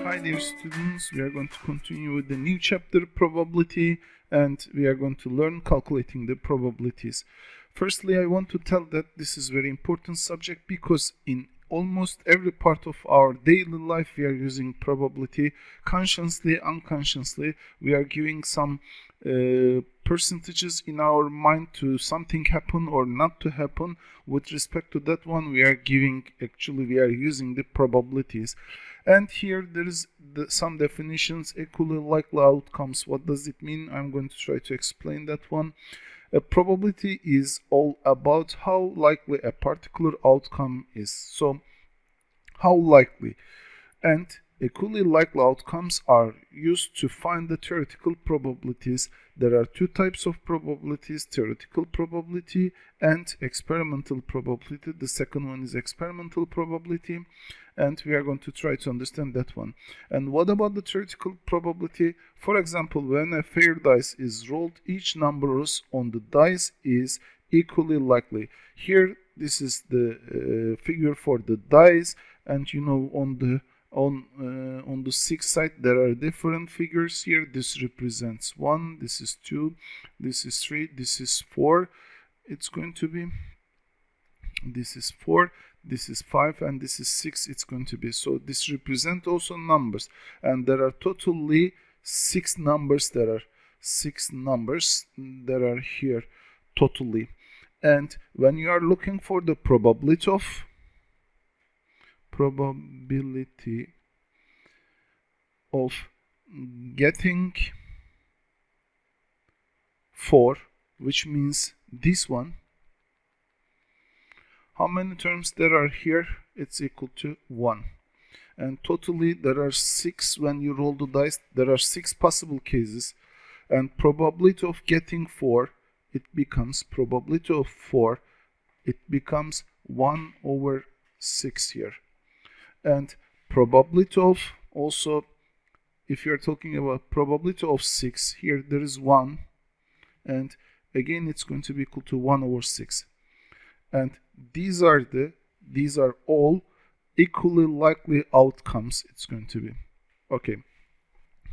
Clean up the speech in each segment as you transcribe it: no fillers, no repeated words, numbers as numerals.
Hi dear students, we are going to continue with the new chapter, probability, and we are going to learn calculating the probabilities. Firstly, I want to tell that this is a very important subject because in almost every part of our daily life we are using probability. Consciously, unconsciously, we are giving some percentages in our mind to something happen or not to happen. With respect to that one, we are using the probabilities. And here there is some definitions. Equally likely outcomes. What does it mean? I'm going to try to explain that one. A probability is all about how likely a particular outcome is. So, how likely? And equally likely outcomes are used to find the theoretical probabilities. There are two types of probabilities: theoretical probability and experimental probability. The second one is experimental probability, and we are going to try to understand that one. And what about the theoretical probability? For example, when a fair dice is rolled, each number on the dice is equally likely. Here, this is the figure for the dice, and you know, on the 6 side there are different figures. Here this represents 1, this is 2, this is 3, this is 4. It's going to be, this is 4, this is 5, and this is 6. It's going to be, so this represent also numbers, and there are totally 6 numbers. There are 6 numbers that are here totally. And when you are looking for the probability of getting 4, which means this one, how many terms there are here? It's equal to 1. And totally there are 6. When you roll the dice, there are 6 possible cases, and probability of getting 4, it becomes probability of 4, it becomes 1 over 6 here. And probability of, also, if you're talking about probability of 6, here there is 1, and again it's going to be equal to 1 over 6. And these are all equally likely outcomes. It's going to be okay.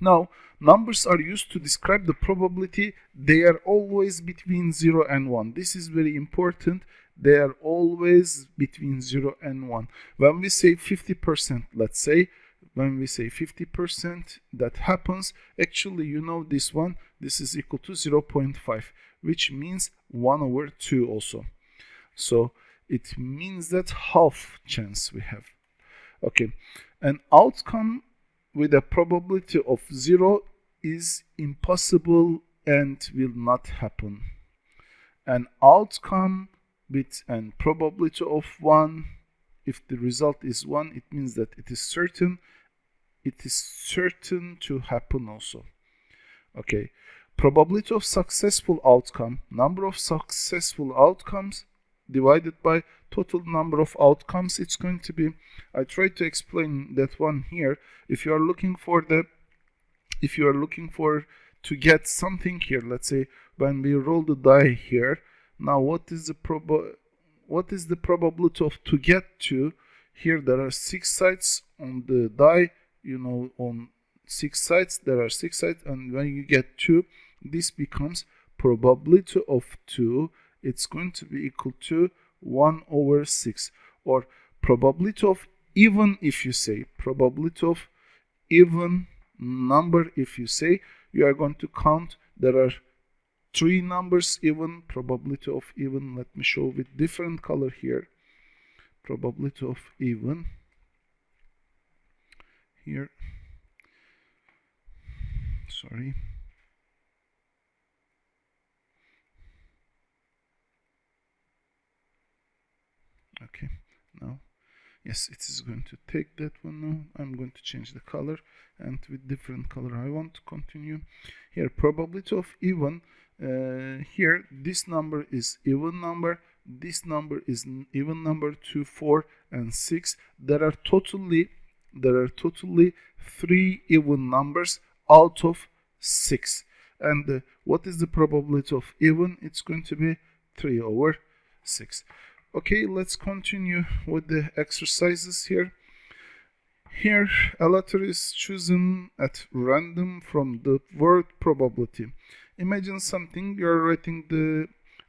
Now, numbers are used to describe the probability. They are always between 0 and 1. This is very important. They are always between 0 and 1. When we say 50%, let's say, when we say 50%, that happens, actually, you know this one, this is equal to 0.5, which means 1 over 2 also. So, it means that half chance we have. Okay, an outcome with a probability of 0 is impossible and will not happen. An outcome with a probability of 1, if the result is 1, it means that it is certain to happen also. Okay, probability of successful outcome, number of successful outcomes divided by total number of outcomes. It's going to be, I try to explain that one here. If you are looking for to get something here, let's say when we roll the die here, now what is the probability of to get to? Here there are 6 sides on the die, you know, on 6 sides there are 6 sides, and when you get 2, this becomes probability of 2. It's going to be equal to 1 over 6, or probability of even, if you say probability of even number, if you say, you are going to count, there are 3 numbers even, probability of even, let me show with different color here, probability of even, here, sorry, okay, now, yes, it is going to take that one now. I'm going to change the color, and with different color I want to continue. Here, probability of even, here this number is even number, this number is even number, 2, 4, and 6. There are totally 3 even numbers out of 6. And what is the probability of even? It's going to be 3 over 6. Okay, let's continue with the exercises here. Here, a letter is chosen at random from the word probability. Imagine something, you're writing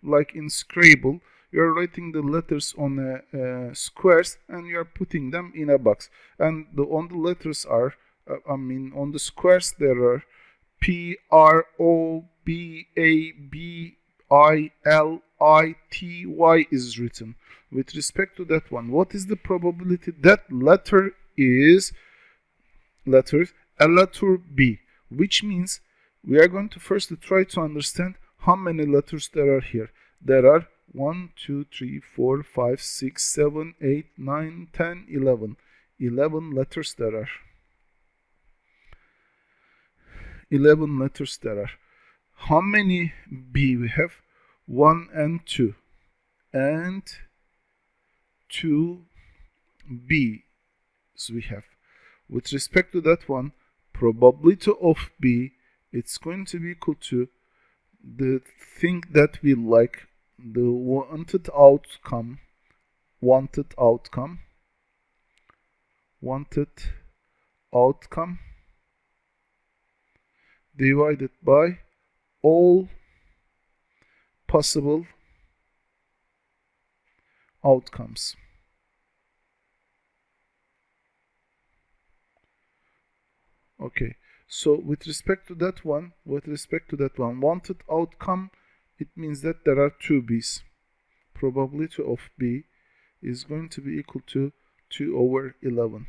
like in Scrabble, you're writing the letters on squares and you're putting them in a box. And on the letters are, on the squares there are P, R, O, B, A, B, I, L, I, T, Y is written. With respect to that one, what is the probability that letter is a letter B, which means we are going to first try to understand how many letters there are here. There are 1, 2, 3, 4, 5, 6, 7, 8, 9, 10, 11. 11 letters there are. 11 letters there are. How many B we have? 1 and 2. And 2 B we have. With respect to that one, probability of B, it's going to be equal to the thing that we like, the wanted outcome, divided by all possible outcomes. Okay, so with respect to that one, wanted outcome, it means that there are 2 B's. Probability of B is going to be equal to 2 over 11.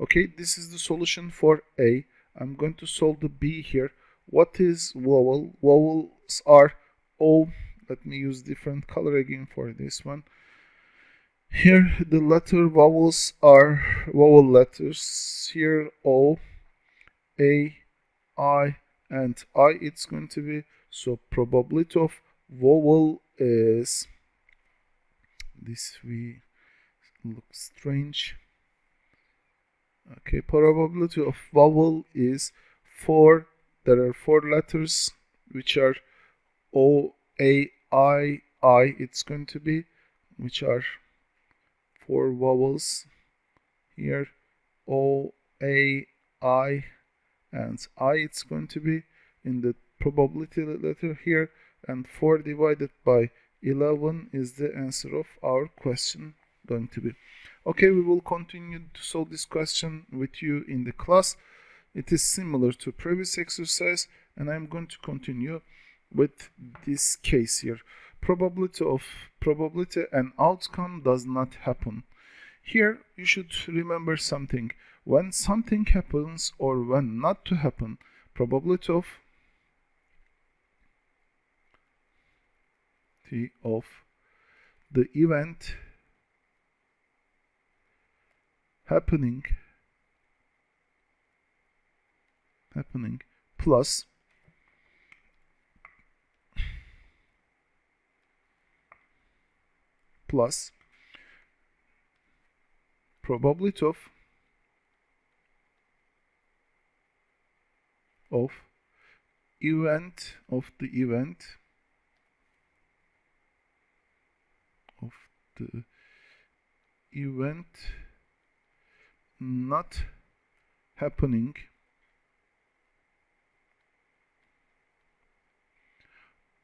Okay, this is the solution for A. I'm going to solve the B here. What is vowel? Vowels are O. Let me use different color again for this one. Here the letter vowels are vowel letters. Here O, A, I, and I it's going to be, so probability of vowel is, this we look strange. Okay, probability of vowel is 4. There are 4 letters which are O, A, I, it's going to be, which are 4 vowels here, O, A, I, and I it's going to be in the probability letter here, and 4 divided by 11 is the answer of our question going to be. Okay, we will continue to solve this question with you in the class. It is similar to previous exercise, and I'm going to continue with this case here. Probability and outcome does not happen. Here you should remember something. When something happens or when not to happen, probability of the event happening plus probability of the event not happening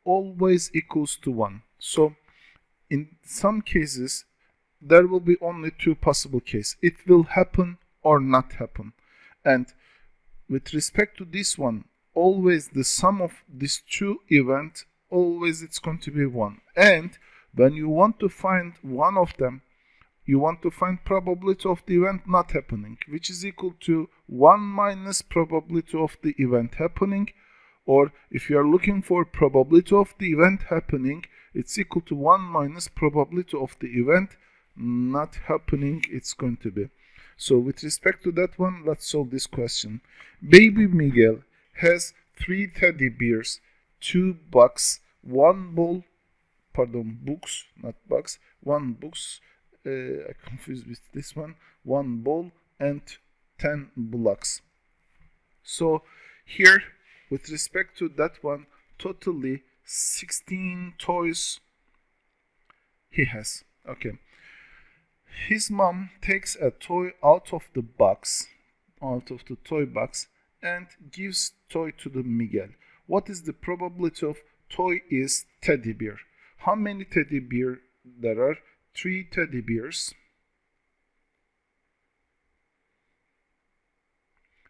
always equals to 1. So in some cases there will be only 2 possible cases. It will happen or not happen. And with respect to this one, always the sum of these 2 events, always it's going to be 1. And when you want to find one of them, you want to find probability of the event not happening, which is equal to 1 minus probability of the event happening. Or if you are looking for probability of the event happening, it's equal to 1 minus probability of the event not happening, it's going to be. So with respect to that one, let's solve this question. Baby Miguel has 3 teddy bears, 2 bucks, 1 ball, books, not bucks, 1 books, I confused with this one, 1 ball and 10 blocks. So here with respect to that one, totally 16 toys he has. Okay. His mom takes a toy out of the toy box, and gives toy to the Miguel. What is the probability of toy is teddy bear? How many teddy bear there are? 3 teddy bears.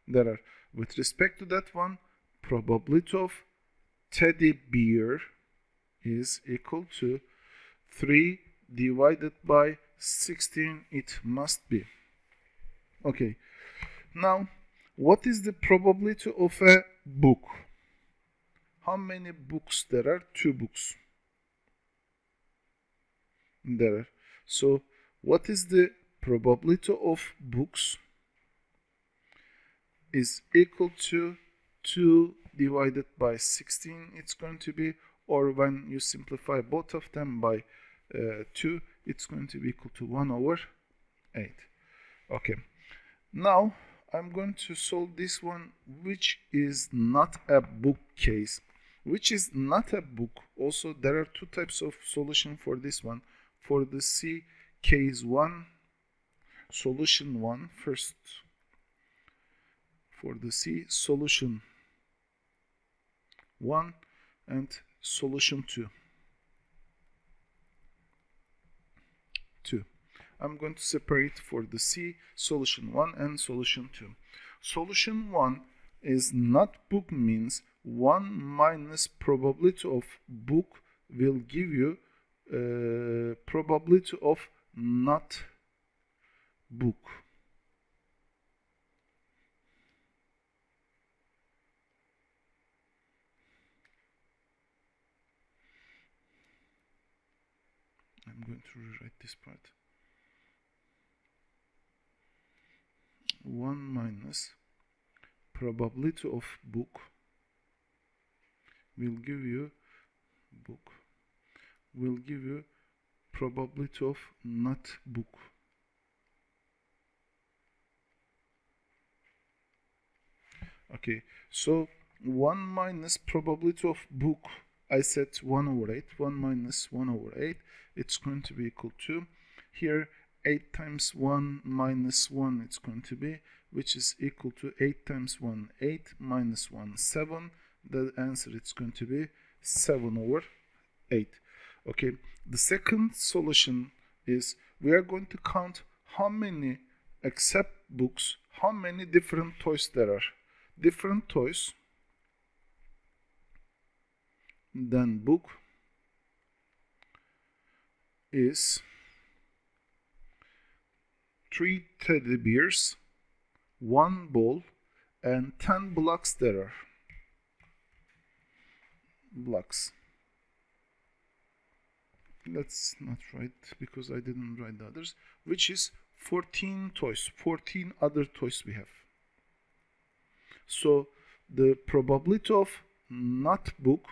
There are, with respect to that one, probability of teddy bear is equal to 3 divided by 16. It must be. Okay. Now, what is the probability of a book? How many books there are? 2 books. There are. So, what is the probability of books? Is equal to 2 divided by 16. It's going to be, or when you simplify both of them by 2, it's going to be equal to 1 over 8. Okay. Now, I'm going to solve this one, which is not a book case. Which is not a book. Also, there are 2 types of solution for this one. For the C case 1, solution 1 first. For the C, solution 1 and solution 2. I'm going to separate for the C, solution 1 and solution 2. Solution 1 is not book, means 1 minus probability of book will give you probability of not book. I'm going to rewrite this part. 1 minus probability of book will give you probability of not book. Okay, so 1 minus probability of book, I said 1 over 8. 1 minus 1 over 8, it's going to be equal to, here 8 times 1 minus 1, it's going to be, which is equal to 8 times 1, 8, minus 1, 7. The answer is going to be 7 over 8. Okay, the second solution is, we are going to count how many, except books, how many different toys there are. Different toys than book is 3 teddy bears, 1 ball, and 10 blocks there are. Blocks. Let's not write, because I didn't write the others, which is 14 toys, 14 other toys we have. So the probability of not book,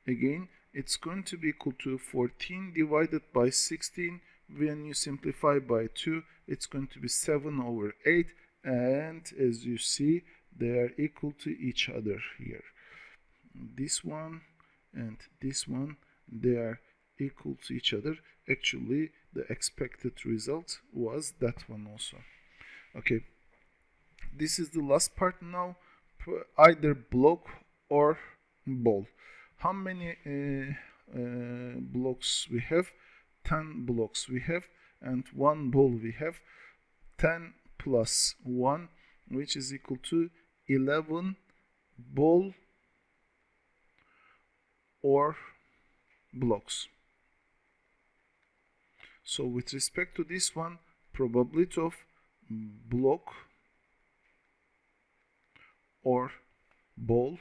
again, it's going to be equal to 14 divided by 16. When you simplify by 2, it's going to be 7 over 8, and as you see, they are equal to each other here. This one and this one, they are equal to each other. Actually, the expected result was that one also. Okay, this is the last part now, either block or ball. How many blocks we have? 10 blocks we have, and 1 ball we have. 10 plus 1, which is equal to 11 ball or blocks. So with respect to this one, probability of block or ball,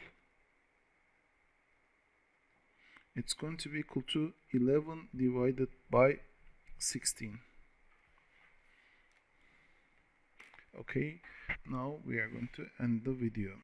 it's going to be equal to 11 divided by 16. Okay, now we are going to end the video.